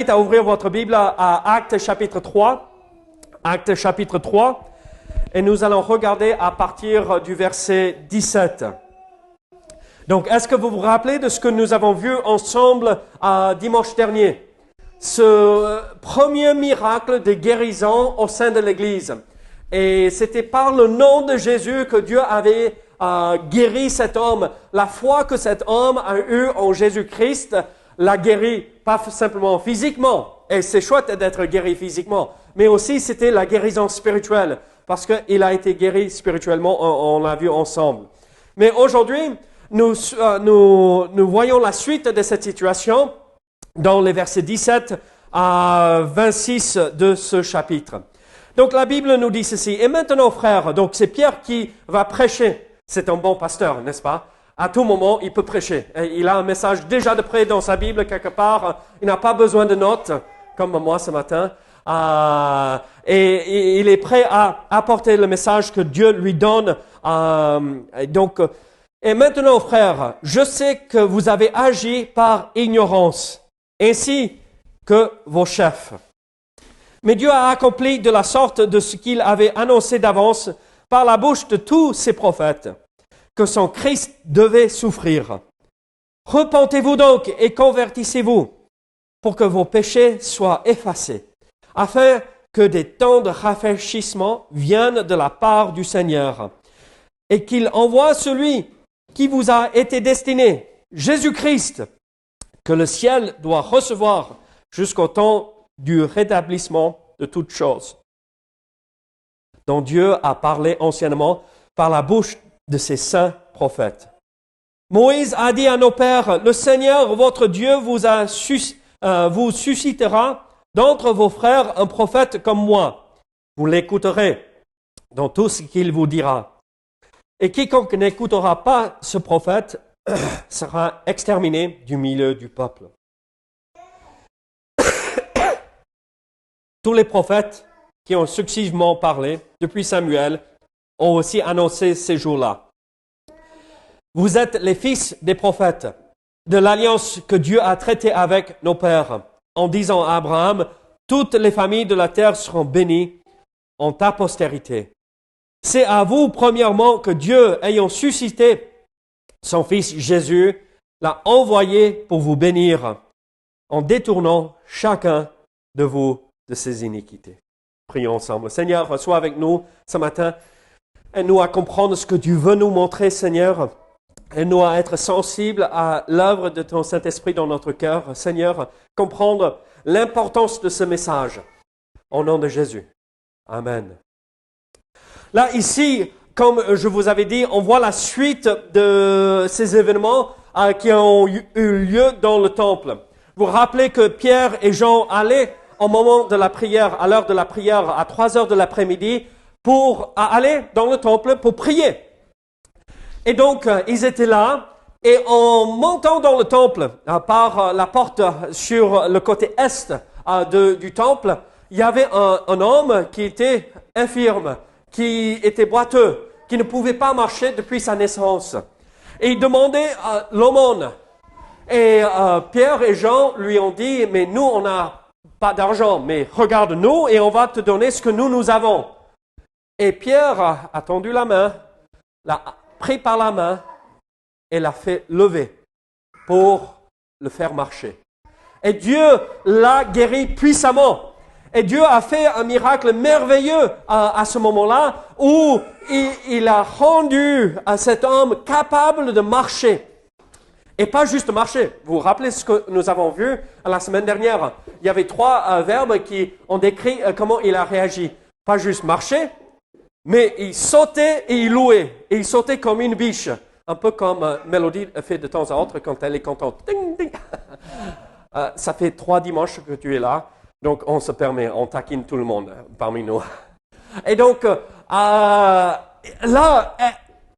À ouvrir votre Bible à Actes chapitre 3. Actes chapitre 3. Et nous allons regarder à partir du verset 17. Donc, est-ce que vous vous rappelez de ce que nous avons vu ensemble dimanche dernier? Ce premier miracle de guérison au sein de l'Église. Et c'était par le nom de Jésus que Dieu avait guéri cet homme. La foi que cet homme a eue en Jésus-Christ l'a guéri, pas simplement physiquement, et c'est chouette d'être guéri physiquement, mais aussi c'était la guérison spirituelle, parce qu'il a été guéri spirituellement, on l'a vu ensemble. Mais aujourd'hui, nous voyons la suite de cette situation dans les versets 17 à 26 de ce chapitre. Donc la Bible nous dit ceci, et maintenant frères, donc c'est Pierre qui va prêcher, c'est un bon pasteur, n'est-ce pas? À tout moment, il peut prêcher. Il a un message déjà de près dans sa Bible quelque part. Il n'a pas besoin de notes, comme moi ce matin. Et il est prêt à apporter le message que Dieu lui donne. Et maintenant, frères, je sais que vous avez agi par ignorance, ainsi que vos chefs. Mais Dieu a accompli de la sorte de ce qu'il avait annoncé d'avance par la bouche de tous ses prophètes, que son Christ devait souffrir. Repentez-vous donc et convertissez-vous pour que vos péchés soient effacés, afin que des temps de rafraîchissement viennent de la part du Seigneur et qu'il envoie celui qui vous a été destiné, Jésus-Christ, que le ciel doit recevoir jusqu'au temps du rétablissement de toutes choses, dont Dieu a parlé anciennement par la bouche de ses saints prophètes. Moïse a dit à nos pères, le Seigneur votre Dieu vous suscitera d'entre vos frères un prophète comme moi. Vous l'écouterez dans tout ce qu'il vous dira. Et quiconque n'écoutera pas ce prophète sera exterminé du milieu du peuple. Tous les prophètes qui ont successivement parlé depuis Samuel ont aussi annoncé ces jours-là. Vous êtes les fils des prophètes, de l'alliance que Dieu a traitée avec nos pères, en disant à Abraham, toutes les familles de la terre seront bénies en ta postérité. C'est à vous, premièrement, que Dieu, ayant suscité son fils Jésus, l'a envoyé pour vous bénir, en détournant chacun de vous de ses iniquités. Prions ensemble. Seigneur, sois avec nous ce matin. Aide-nous à comprendre ce que tu veux nous montrer, Seigneur. Aide-nous à être sensibles à l'œuvre de ton Saint-Esprit dans notre cœur. Seigneur, comprendre l'importance de ce message. Au nom de Jésus. Amen. Là, ici, comme je vous avais dit, on voit la suite de ces événements qui ont eu lieu dans le temple. Vous vous rappelez que Pierre et Jean allaient au moment de la prière, à l'heure de la prière, à 3 heures de l'après-midi, pour aller dans le temple pour prier. Et donc, ils étaient là, et en montant dans le temple, par la porte sur le côté est du temple, il y avait un homme qui était infirme, qui était boiteux, qui ne pouvait pas marcher depuis sa naissance. Et il demandait l'aumône. Et Pierre et Jean lui ont dit, mais nous, on n'a pas d'argent, mais regarde-nous et on va te donner ce que nous avons. Et Pierre a tendu la main, l'a pris par la main et l'a fait lever pour le faire marcher. Et Dieu l'a guéri puissamment. Et Dieu a fait un miracle merveilleux à ce moment-là où il a rendu à cet homme capable de marcher. Et pas juste marcher. Vous vous rappelez ce que nous avons vu la semaine dernière? Il y avait 3 verbes qui ont décrit comment il a réagi. Pas juste marcher, mais il sautait et il louait. Et il sautait comme une biche. Un peu comme Mélodie fait de temps à autre quand elle est contente. Ding, ding. Ça fait 3 dimanches que tu es là. Donc on se permet, on taquine tout le monde parmi nous. Et donc là,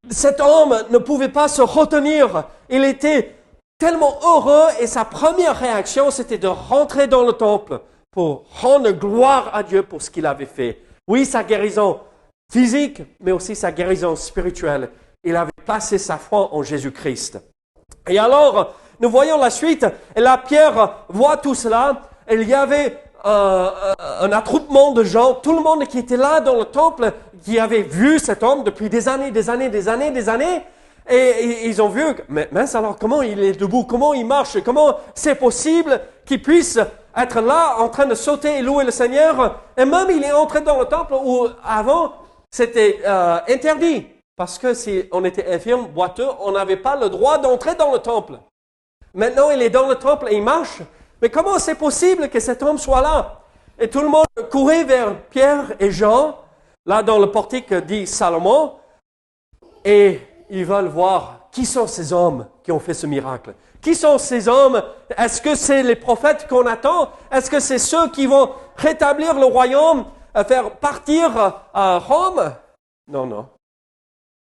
cet homme ne pouvait pas se retenir. Il était tellement heureux et sa première réaction, c'était de rentrer dans le temple pour rendre gloire à Dieu pour ce qu'il avait fait. Oui, sa guérison physique, mais aussi sa guérison spirituelle. Il avait placé sa foi en Jésus-Christ. Et alors, nous voyons la suite. Et là, Pierre voit tout cela il y avait un attroupement de gens, tout le monde qui était là dans le temple, qui avait vu cet homme depuis des années, et ils ont vu, mais mince alors, comment il est debout, comment il marche, comment c'est possible qu'il puisse être là en train de sauter et louer le Seigneur, et même il est entré dans le temple où avant c'était interdit, parce que si on était infirme, boiteux, on n'avait pas le droit d'entrer dans le temple. Maintenant il est dans le temple et il marche. Mais comment c'est possible que cet homme soit là? Et tout le monde courait vers Pierre et Jean, là dans le portique dit Salomon, et ils veulent voir qui sont ces hommes qui ont fait ce miracle. Qui sont ces hommes? Est-ce que c'est les prophètes qu'on attend? Est-ce que c'est ceux qui vont rétablir le royaume, faire partir à Rome? Non, non.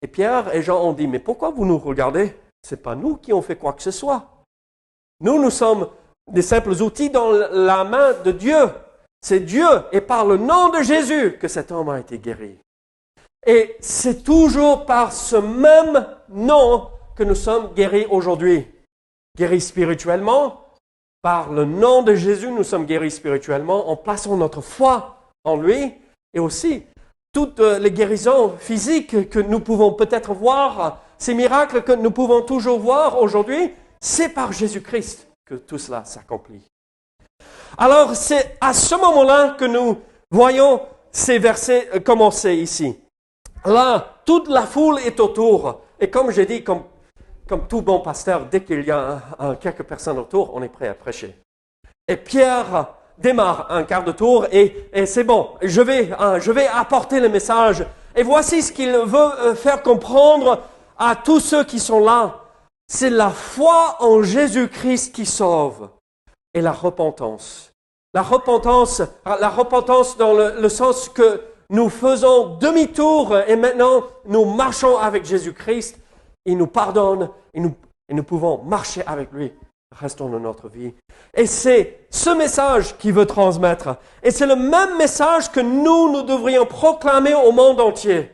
Et Pierre et Jean ont dit, mais pourquoi vous nous regardez? Ce n'est pas nous qui ont fait quoi que ce soit. Nous sommes des simples outils dans la main de Dieu. C'est Dieu et par le nom de Jésus que cet homme a été guéri. Et c'est toujours par ce même nom que nous sommes guéris aujourd'hui. Guéris spirituellement, par le nom de Jésus, nous sommes guéris spirituellement en plaçant notre foi en lui et aussi toutes les guérisons physiques que nous pouvons peut-être voir, ces miracles que nous pouvons toujours voir aujourd'hui, c'est par Jésus-Christ que tout cela s'accomplit. Alors, c'est à ce moment-là que nous voyons ces versets commencer ici. Là, toute la foule est autour. Et comme j'ai dit, comme tout bon pasteur, dès qu'il y a quelques personnes autour, on est prêt à prêcher. Et Pierre démarre un quart de tour et c'est bon, je vais apporter le message. Et voici ce qu'il veut faire comprendre à tous ceux qui sont là. C'est la foi en Jésus-Christ qui sauve et la repentance. La repentance dans le sens que nous faisons demi-tour et maintenant nous marchons avec Jésus-Christ. Il nous pardonne et nous pouvons marcher avec lui le restant de notre vie. Et c'est ce message qu'il veut transmettre. Et c'est le même message que nous devrions proclamer au monde entier.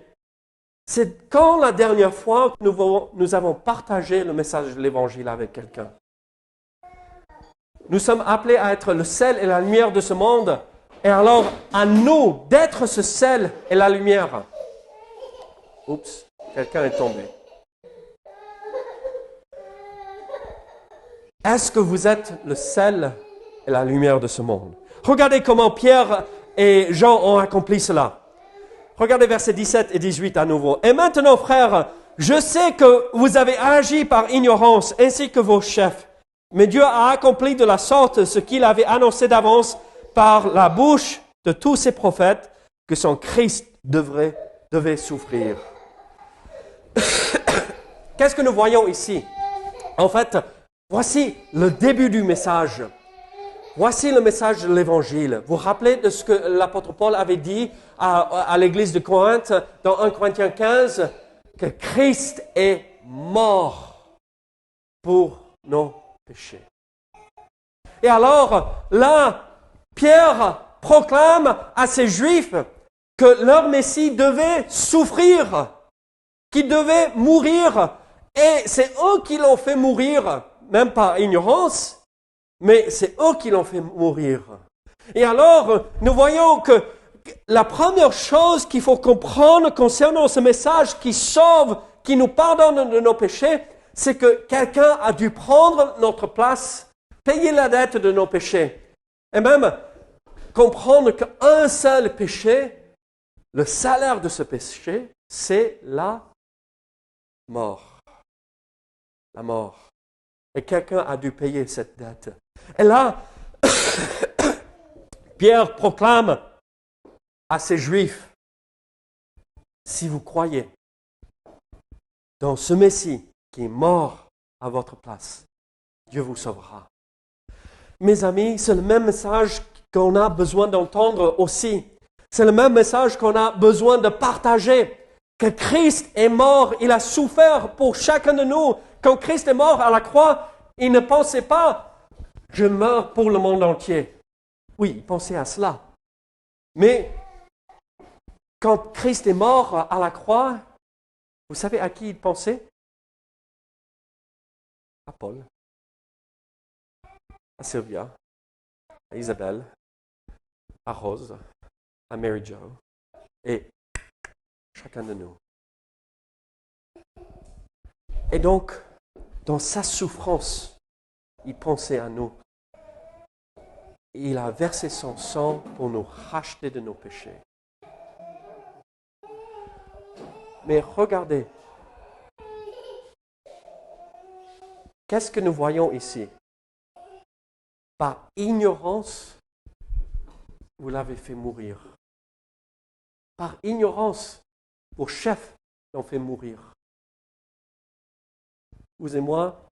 C'est quand la dernière fois que nous avons partagé le message de l'Évangile avec quelqu'un. Nous sommes appelés à être le sel et la lumière de ce monde. Et alors, à nous d'être ce sel et la lumière. Oups, quelqu'un est tombé. Est-ce que vous êtes le sel et la lumière de ce monde? Regardez comment Pierre et Jean ont accompli cela. Regardez versets 17 et 18 à nouveau. « Et maintenant, frères, je sais que vous avez agi par ignorance, ainsi que vos chefs. Mais Dieu a accompli de la sorte ce qu'il avait annoncé d'avance par la bouche de tous ses prophètes, que son Christ devait souffrir. » Qu'est-ce que nous voyons ici? En fait, voici le début du message. Voici le message de l'Évangile. Vous vous rappelez de ce que l'apôtre Paul avait dit à l'église de Corinthe, dans 1 Corinthiens 15, que Christ est mort pour nos péchés. Et alors, là, Pierre proclame à ces Juifs que leur Messie devait souffrir, qu'il devait mourir. Et c'est eux qui l'ont fait mourir, même par ignorance, mais c'est eux qui l'ont fait mourir. Et alors, nous voyons que la première chose qu'il faut comprendre concernant ce message qui sauve, qui nous pardonne de nos péchés, c'est que quelqu'un a dû prendre notre place, payer la dette de nos péchés. Et même comprendre qu'un seul péché, le salaire de ce péché, c'est la mort. La mort. Et quelqu'un a dû payer cette dette. Et là, Pierre proclame à ces Juifs, si vous croyez dans ce Messie qui est mort à votre place, Dieu vous sauvera. Mes amis, c'est le même message qu'on a besoin d'entendre aussi. C'est le même message qu'on a besoin de partager. Que Christ est mort, il a souffert pour chacun de nous. Quand Christ est mort à la croix, il ne pensait pas « je meurs pour le monde entier ». Oui, il pensait à cela. Mais quand Christ est mort à la croix, vous savez à qui il pensait? À Paul, à Sylvia, à Isabelle, à Rose, à Mary Jo, et chacun de nous. Et donc, dans sa souffrance, il pensait à nous. Il a versé son sang pour nous racheter de nos péchés. Mais regardez, qu'est-ce que nous voyons ici? Par ignorance, vous l'avez fait mourir. Par ignorance, vos chefs l'ont fait mourir. Vous et moi,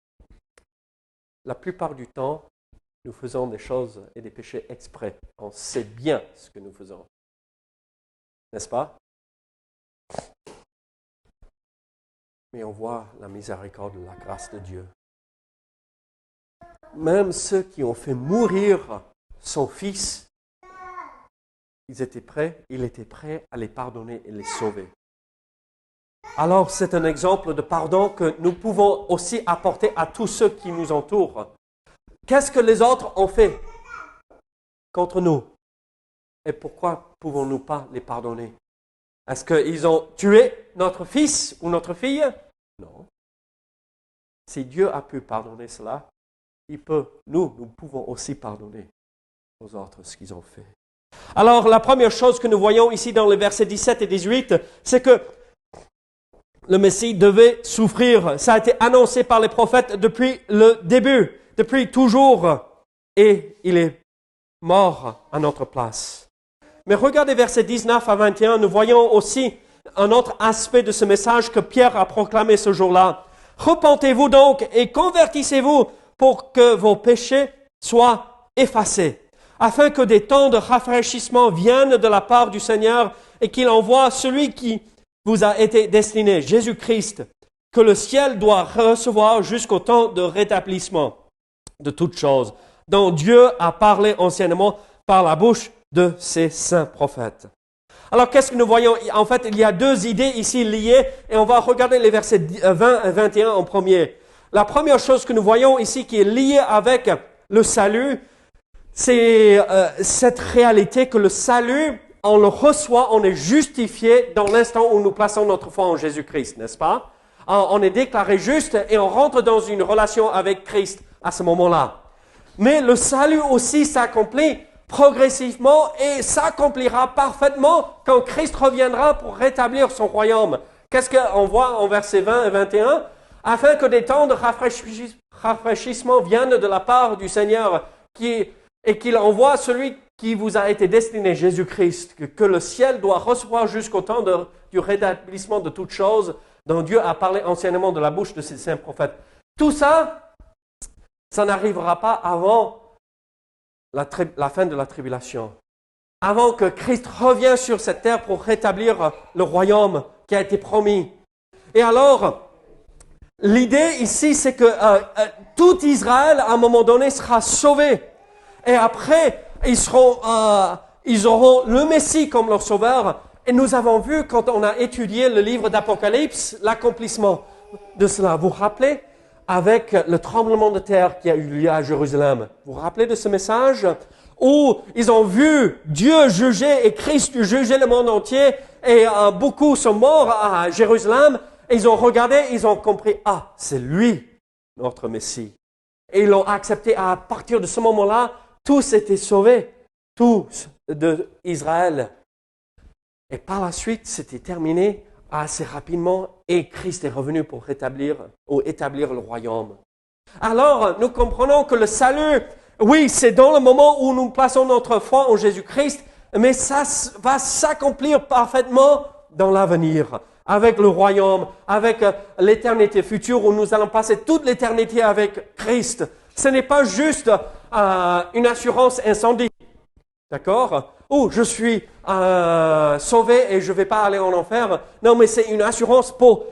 la plupart du temps, nous faisons des choses et des péchés exprès. On sait bien ce que nous faisons. N'est-ce pas? Mais on voit la miséricorde et la grâce de Dieu. Même ceux qui ont fait mourir son Fils, il était prêt à les pardonner et les sauver. Alors, c'est un exemple de pardon que nous pouvons aussi apporter à tous ceux qui nous entourent. Qu'est-ce que les autres ont fait contre nous? Et pourquoi ne pouvons-nous pas les pardonner? Est-ce qu'ils ont tué notre fils ou notre fille? Non. Si Dieu a pu pardonner cela, nous pouvons aussi pardonner aux autres ce qu'ils ont fait. Alors, la première chose que nous voyons ici dans les versets 17 et 18, c'est que le Messie devait souffrir. Ça a été annoncé par les prophètes depuis le début, depuis toujours. Et il est mort à notre place. Mais regardez versets 19 à 21, nous voyons aussi un autre aspect de ce message que Pierre a proclamé ce jour-là. Repentez-vous donc et convertissez-vous pour que vos péchés soient effacés, afin que des temps de rafraîchissement viennent de la part du Seigneur et qu'il envoie celui qui vous a été destiné, Jésus-Christ, que le ciel doit recevoir jusqu'au temps de rétablissement de toutes choses, dont Dieu a parlé anciennement par la bouche de ses saints prophètes. Alors, qu'est-ce que nous voyons? En fait, il y a deux idées ici liées, et on va regarder les versets 20 et 21 en premier. La première chose que nous voyons ici qui est liée avec le salut, c'est cette réalité que le salut, on le reçoit, on est justifié dans l'instant où nous plaçons notre foi en Jésus-Christ, n'est-ce pas? On est déclaré juste et on rentre dans une relation avec Christ à ce moment-là. Mais le salut aussi s'accomplit progressivement et s'accomplira parfaitement quand Christ reviendra pour rétablir son royaume. Qu'est-ce qu'on voit en versets 20 et 21? Afin que des temps de rafraîchissement viennent de la part du Seigneur et qu'il envoie celui qui vous a été destiné, Jésus-Christ, que le ciel doit recevoir jusqu'au temps du rétablissement de toutes choses dont Dieu a parlé anciennement de la bouche de ses saints prophètes. Tout ça, ça n'arrivera pas avant la fin de la tribulation. Avant que Christ revienne sur cette terre pour rétablir le royaume qui a été promis. Et alors, l'idée ici, c'est que tout Israël, à un moment donné, sera sauvé. Et après, ils auront le Messie comme leur sauveur. Et nous avons vu, quand on a étudié le livre d'Apocalypse, l'accomplissement de cela. Vous vous rappelez? Avec le tremblement de terre qui a eu lieu à Jérusalem. Vous vous rappelez de ce message? Où ils ont vu Dieu juger et Christ juger le monde entier. Et beaucoup sont morts à Jérusalem. Et ils ont regardé, ils ont compris, c'est lui, notre Messie. Et ils l'ont accepté. À partir de ce moment-là, tous étaient sauvés. Tous d'Israël. Et par la suite, c'était terminé assez rapidement et Christ est revenu pour établir le royaume. Alors, nous comprenons que le salut, oui, c'est dans le moment où nous plaçons notre foi en Jésus-Christ, mais ça va s'accomplir parfaitement dans l'avenir, avec le royaume, avec l'éternité future où nous allons passer toute l'éternité avec Christ. Ce n'est pas juste une assurance incendie. D'accord? Je suis sauvé et je ne vais pas aller en enfer. Non, mais c'est une assurance pour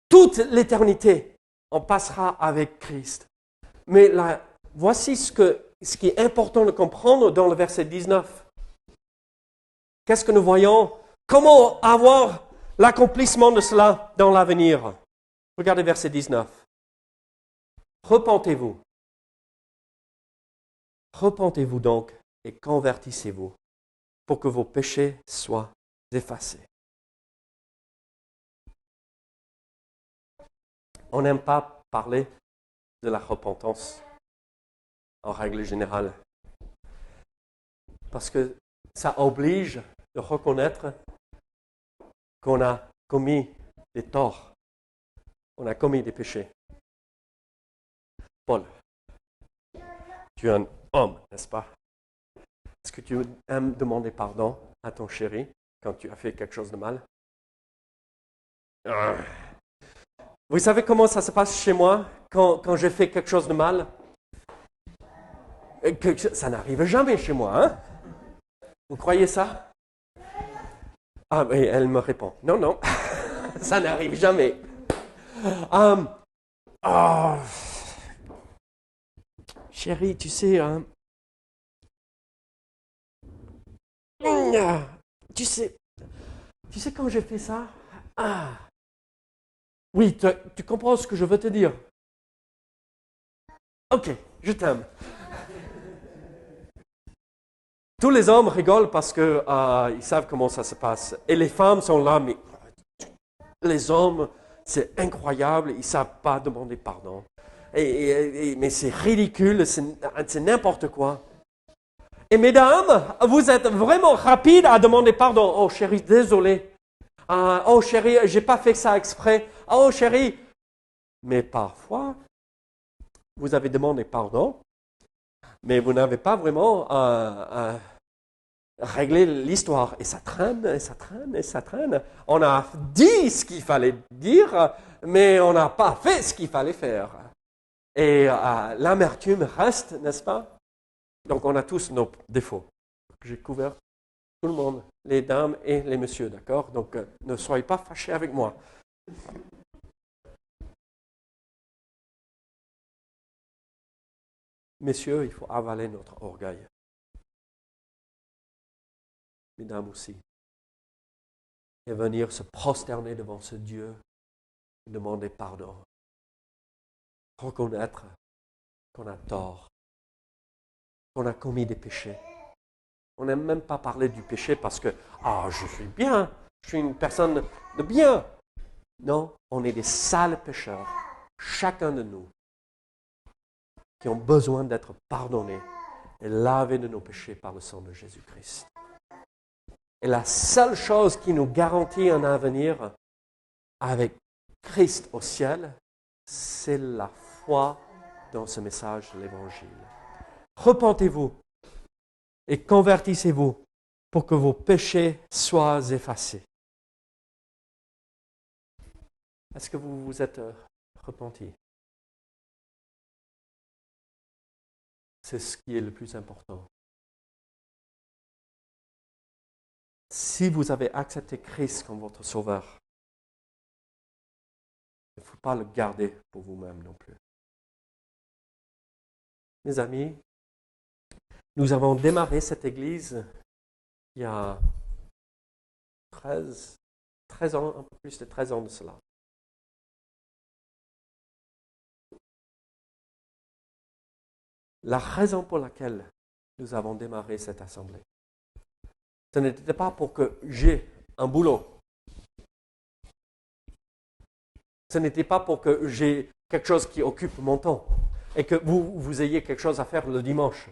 toute l'éternité. On passera avec Christ. Mais là, voici ce qui est important de comprendre dans le verset 19. Qu'est-ce que nous voyons? Comment avoir l'accomplissement de cela dans l'avenir? Regardez verset 19. Repentez-vous. Repentez-vous donc et convertissez-vous pour que vos péchés soient effacés. On n'aime pas parler de la repentance en règle générale parce que ça oblige de reconnaître qu'on a commis des torts, on a commis des péchés. Paul, tu es un homme, n'est-ce pas? Est-ce que tu aimes demander pardon à ton chéri quand tu as fait quelque chose de mal? Vous savez comment ça se passe chez moi quand j'ai fait quelque chose de mal? Ça n'arrive jamais chez moi, hein? Vous croyez ça? Ah, mais elle me répond, non, non, ça n'arrive jamais. Chérie, tu sais, tu sais quand j'ai fait ça? Oui, tu comprends ce que je veux te dire. Ok, je t'aime. Tous les hommes rigolent parce que ils savent comment ça se passe. Et les femmes sont là, mais les hommes, c'est incroyable, ils ne savent pas demander pardon. Mais c'est ridicule, c'est n'importe quoi. Et mesdames, vous êtes vraiment rapides à demander pardon. Oh chérie, désolé. Oh chérie, j'ai pas fait ça exprès. Oh chérie. Mais parfois, vous avez demandé pardon, mais vous n'avez pas vraiment réglé l'histoire. Et ça traîne, et ça traîne, et ça traîne. On a dit ce qu'il fallait dire, mais on n'a pas fait ce qu'il fallait faire. Et l'amertume reste, n'est-ce pas? Donc on a tous nos défauts. J'ai couvert tout le monde, les dames et les messieurs, d'accord? Donc ne soyez pas fâchés avec moi. Messieurs, il faut avaler notre orgueil. Mesdames aussi. Et venir se prosterner devant ce Dieu et demander pardon. Reconnaître qu'on a tort, qu'on a commis des péchés. On n'aime même pas parler du péché parce que « je suis bien, je suis une personne de bien ». Non, on est des sales pécheurs, chacun de nous, qui ont besoin d'être pardonnés et lavés de nos péchés par le sang de Jésus-Christ. Et la seule chose qui nous garantit un avenir avec Christ au ciel, c'est la foi dans ce message de l'Évangile. Repentez-vous et convertissez-vous pour que vos péchés soient effacés. Est-ce que vous vous êtes repentis? C'est ce qui est le plus important. Si vous avez accepté Christ comme votre sauveur, il ne faut pas le garder pour vous-même non plus. Mes amis, nous avons démarré cette église il y a 13 ans, un peu plus de 13 ans de cela. La raison pour laquelle nous avons démarré cette assemblée, ce n'était pas pour que j'ai un boulot. Ce n'était pas pour que j'ai quelque chose qui occupe mon temps et que vous ayez quelque chose à faire le dimanche.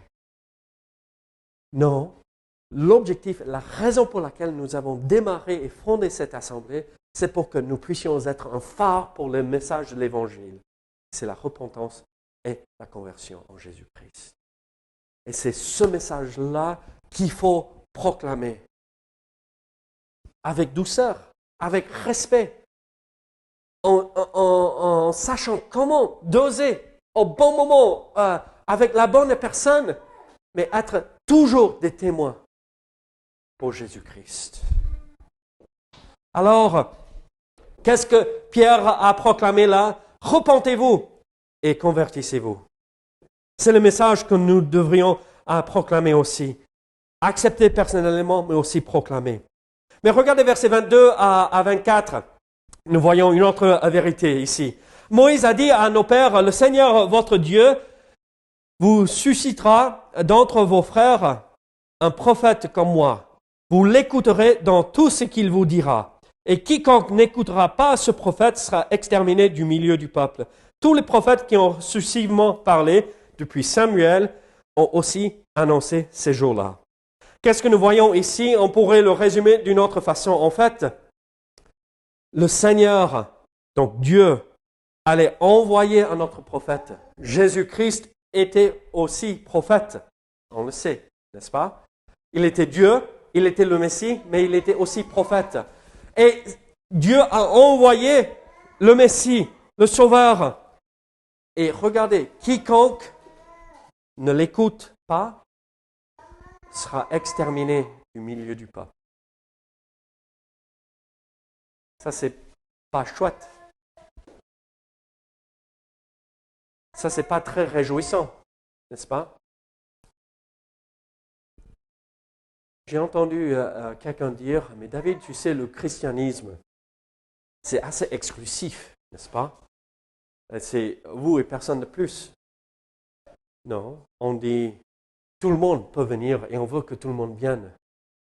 Non, l'objectif, la raison pour laquelle nous avons démarré et fondé cette assemblée, c'est pour que nous puissions être un phare pour le message de l'Évangile. C'est la repentance et la conversion en Jésus-Christ. Et c'est ce message-là qu'il faut proclamer avec douceur, avec respect, en sachant comment doser au bon moment, avec la bonne personne, mais être toujours des témoins pour Jésus-Christ. Alors, qu'est-ce que Pierre a proclamé là? Repentez-vous et convertissez-vous. C'est le message que nous devrions proclamer aussi. Accepter personnellement, mais aussi proclamer. Mais regardez versets 22 à 24. Nous voyons une autre vérité ici. Moïse a dit à nos pères, le Seigneur votre Dieu vous suscitera d'entre vos frères un prophète comme moi, vous l'écouterez dans tout ce qu'il vous dira. Et quiconque n'écoutera pas ce prophète sera exterminé du milieu du peuple. Tous les prophètes qui ont successivement parlé depuis Samuel ont aussi annoncé ces jours-là. Qu'est-ce que nous voyons ici? On pourrait le résumer d'une autre façon. En fait, le Seigneur, donc Dieu, allait envoyer un autre prophète. Jésus-Christ était aussi prophète. On le sait, n'est-ce pas? Il était Dieu, il était le Messie, mais il était aussi prophète. Et Dieu a envoyé le Messie, le Sauveur. Et regardez, quiconque ne l'écoute pas sera exterminé du milieu du peuple. Ça, c'est pas chouette. Ça, c'est pas très réjouissant, n'est-ce pas? J'ai entendu quelqu'un dire, mais David, tu sais, le christianisme, c'est assez exclusif, n'est-ce pas? C'est vous et personne de plus. Non, on dit, tout le monde peut venir et on veut que tout le monde vienne.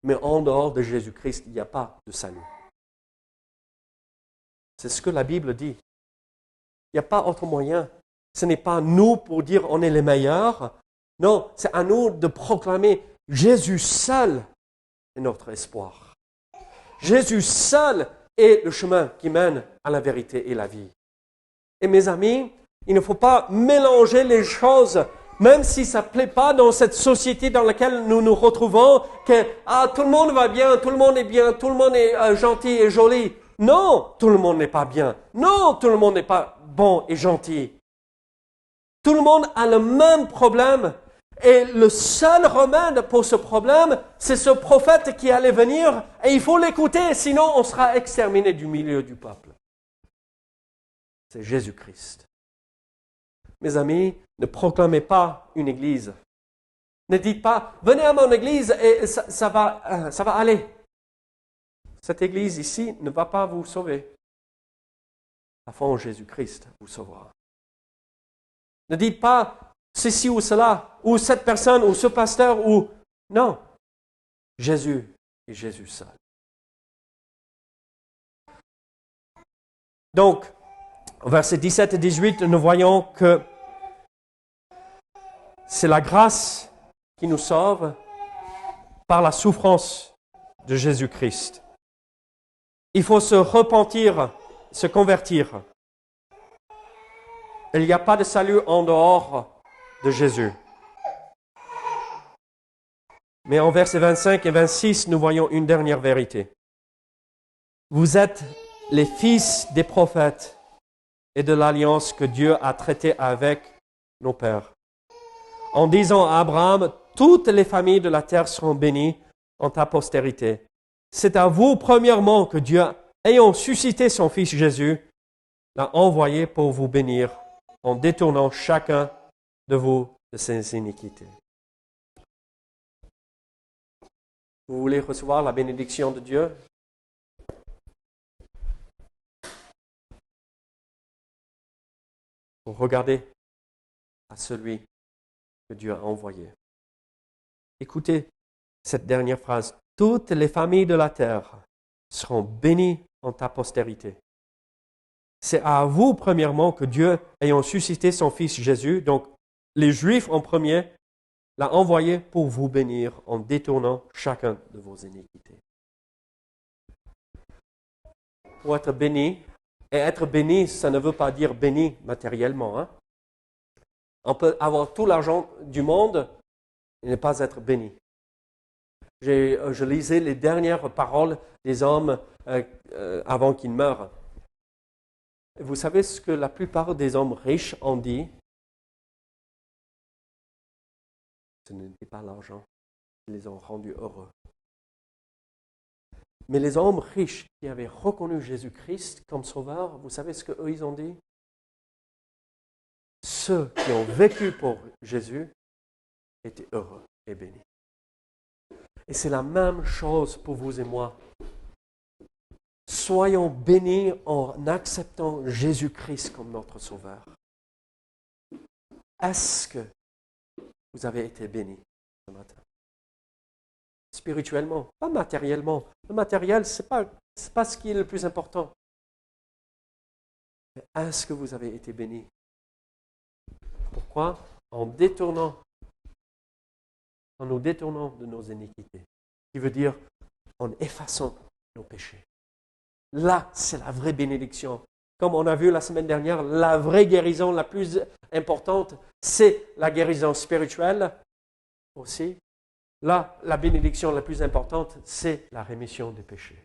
Mais en dehors de Jésus-Christ, il n'y a pas de salut. C'est ce que la Bible dit. Il n'y a pas autre moyen. Ce n'est pas nous pour dire on est les meilleurs. Non, c'est à nous de proclamer Jésus seul est notre espoir. Jésus seul est le chemin qui mène à la vérité et la vie. Et mes amis, il ne faut pas mélanger les choses, même si ça ne plaît pas dans cette société dans laquelle nous nous retrouvons, que tout le monde va bien, tout le monde est bien, tout le monde est gentil et joli. Non, tout le monde n'est pas bien. Non, tout le monde n'est pas bon et gentil. Tout le monde a le même problème. Et le seul remède pour ce problème, c'est ce prophète qui allait venir et il faut l'écouter, sinon on sera exterminé du milieu du peuple. C'est Jésus-Christ. Mes amis, ne proclamez pas une église. Ne dites pas, venez à mon église et ça va aller. Cette église ici ne va pas vous sauver. La foi en Jésus-Christ vous sauvera. Ne dites pas ceci ou cela, ou cette personne, ou ce pasteur, ou... Non. Jésus et Jésus seul. Donc, au verset 17 et 18, nous voyons que c'est la grâce qui nous sauve par la souffrance de Jésus-Christ. Il faut se repentir, se convertir. Il n'y a pas de salut en dehors de Jésus. Mais en versets 25 et 26, nous voyons une dernière vérité. Vous êtes les fils des prophètes et de l'alliance que Dieu a traitée avec nos pères. En disant à Abraham, toutes les familles de la terre seront bénies en ta postérité. C'est à vous, premièrement, que Dieu, ayant suscité son Fils Jésus, l'a envoyé pour vous bénir en détournant chacun de vous de ses iniquités. Vous voulez recevoir la bénédiction de Dieu? Vous regardez à celui que Dieu a envoyé. Écoutez cette dernière phrase. Toutes les familles de la terre seront bénies en ta postérité. C'est à vous, premièrement, que Dieu, ayant suscité son Fils Jésus, donc les Juifs en premier, l'a envoyé pour vous bénir en détournant chacun de vos iniquités. Pour être béni, et être béni, ça ne veut pas dire béni matériellement. Hein? On peut avoir tout l'argent du monde et ne pas être béni. Je lisais les dernières paroles des hommes avant qu'ils meurent. Vous savez ce que la plupart des hommes riches ont dit? Ce n'était pas l'argent qui les ont rendus heureux. Mais les hommes riches qui avaient reconnu Jésus-Christ comme sauveur, vous savez ce qu'eux ils ont dit? Ceux qui ont vécu pour Jésus étaient heureux et bénis. Et c'est la même chose pour vous et moi. Soyons bénis en acceptant Jésus-Christ comme notre sauveur. Est-ce que vous avez été bénis ce matin? spirituellement, pas matériellement. Le matériel, ce n'est pas ce qui est le plus important. Mais est-ce que vous avez été béni? Pourquoi? En nous détournant de nos iniquités, qui veut dire en effaçant nos péchés. Là, c'est la vraie bénédiction. Comme on a vu la semaine dernière, la vraie guérison la plus importante, c'est la guérison spirituelle aussi. Là, la bénédiction la plus importante, c'est la rémission des péchés.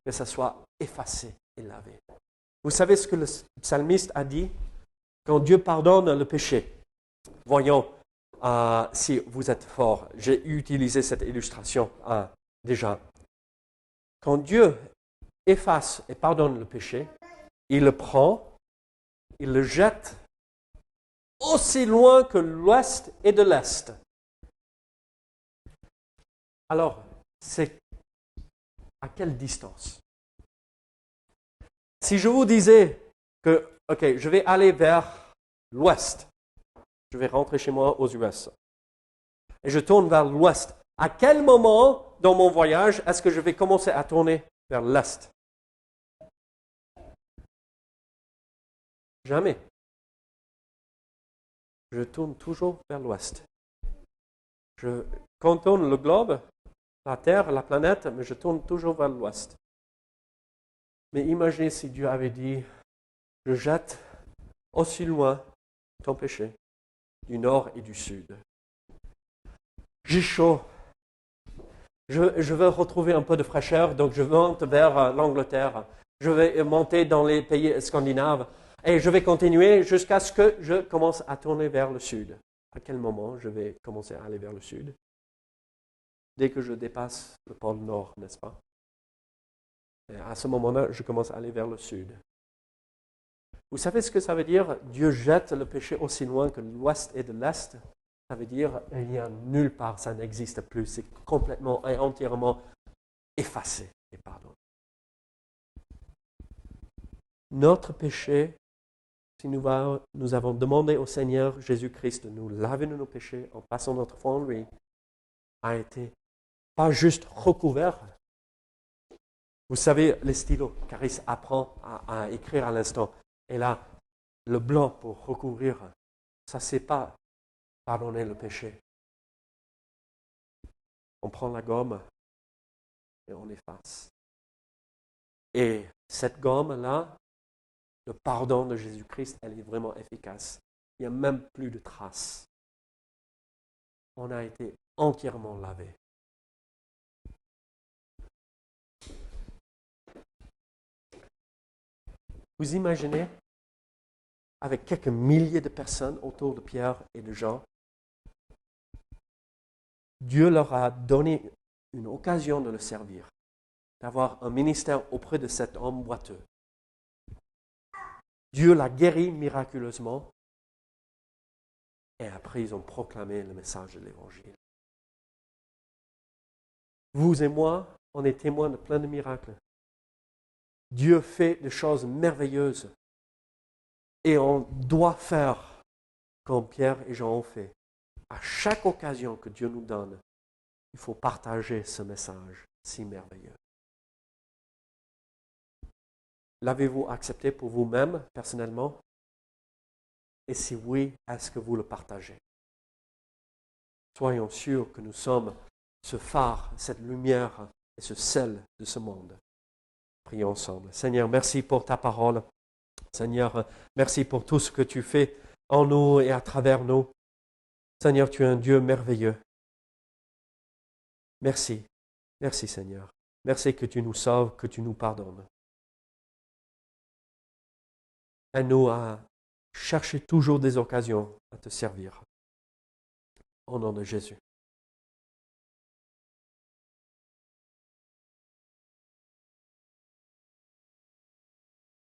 Que ça soit effacé et lavé. Vous savez ce que le psalmiste a dit? Quand Dieu pardonne le péché, voyons si vous êtes fort. J'ai utilisé cette illustration déjà. Quand Dieu efface et pardonne le péché, il le prend, il le jette aussi loin que l'ouest et de l'est. Alors, c'est à quelle distance? Si je vous disais que, ok, je vais aller vers l'ouest, je vais rentrer chez moi aux US, et je tourne vers l'ouest, à quel moment dans mon voyage est-ce que je vais commencer à tourner vers l'est? Jamais. Je tourne toujours vers l'ouest. Je contourne le globe, la Terre, la planète, mais je tourne toujours vers l'ouest. Mais imaginez si Dieu avait dit, je jette aussi loin ton péché, du nord et du sud. J'ai chaud. Je veux retrouver un peu de fraîcheur, donc je monte vers l'Angleterre. Je vais monter dans les pays scandinaves. Et je vais continuer jusqu'à ce que je commence à tourner vers le sud. À quel moment je vais commencer à aller vers le sud? Dès que je dépasse le pôle Nord, n'est-ce pas? Et à ce moment-là, je commence à aller vers le sud. Vous savez ce que ça veut dire? Dieu jette le péché aussi loin que l'ouest et de l'est. Ça veut dire il n'y a nulle part, ça n'existe plus. C'est complètement et entièrement effacé et pardonné. Notre péché, si nous avons demandé au Seigneur Jésus-Christ de nous laver de nos péchés en passant notre foi en lui, a été pas juste recouvert. Vous savez, les stylos, Caris apprend à écrire à l'instant. Et là, le blanc pour recouvrir, ça c'est pas pardonner le péché. On prend la gomme et on efface. Et cette gomme-là, le pardon de Jésus-Christ, elle est vraiment efficace. Il n'y a même plus de traces. On a été entièrement lavé. Vous imaginez, avec quelques milliers de personnes autour de Pierre et de Jean, Dieu leur a donné une occasion de le servir, d'avoir un ministère auprès de cet homme boiteux. Dieu l'a guéri miraculeusement et après ils ont proclamé le message de l'Évangile. Vous et moi, on est témoins de plein de miracles. Dieu fait des choses merveilleuses et on doit faire comme Pierre et Jean ont fait. À chaque occasion que Dieu nous donne, il faut partager ce message si merveilleux. L'avez-vous accepté pour vous-même, personnellement? Et si oui, est-ce que vous le partagez? Soyons sûrs que nous sommes ce phare, cette lumière et ce sel de ce monde. Prions ensemble. Seigneur, merci pour ta parole. Seigneur, merci pour tout ce que tu fais en nous et à travers nous. Seigneur, tu es un Dieu merveilleux. Merci. Merci, Seigneur. Merci que tu nous sauves, que tu nous pardonnes. Aide-nous à chercher toujours des occasions à te servir. Au nom de Jésus.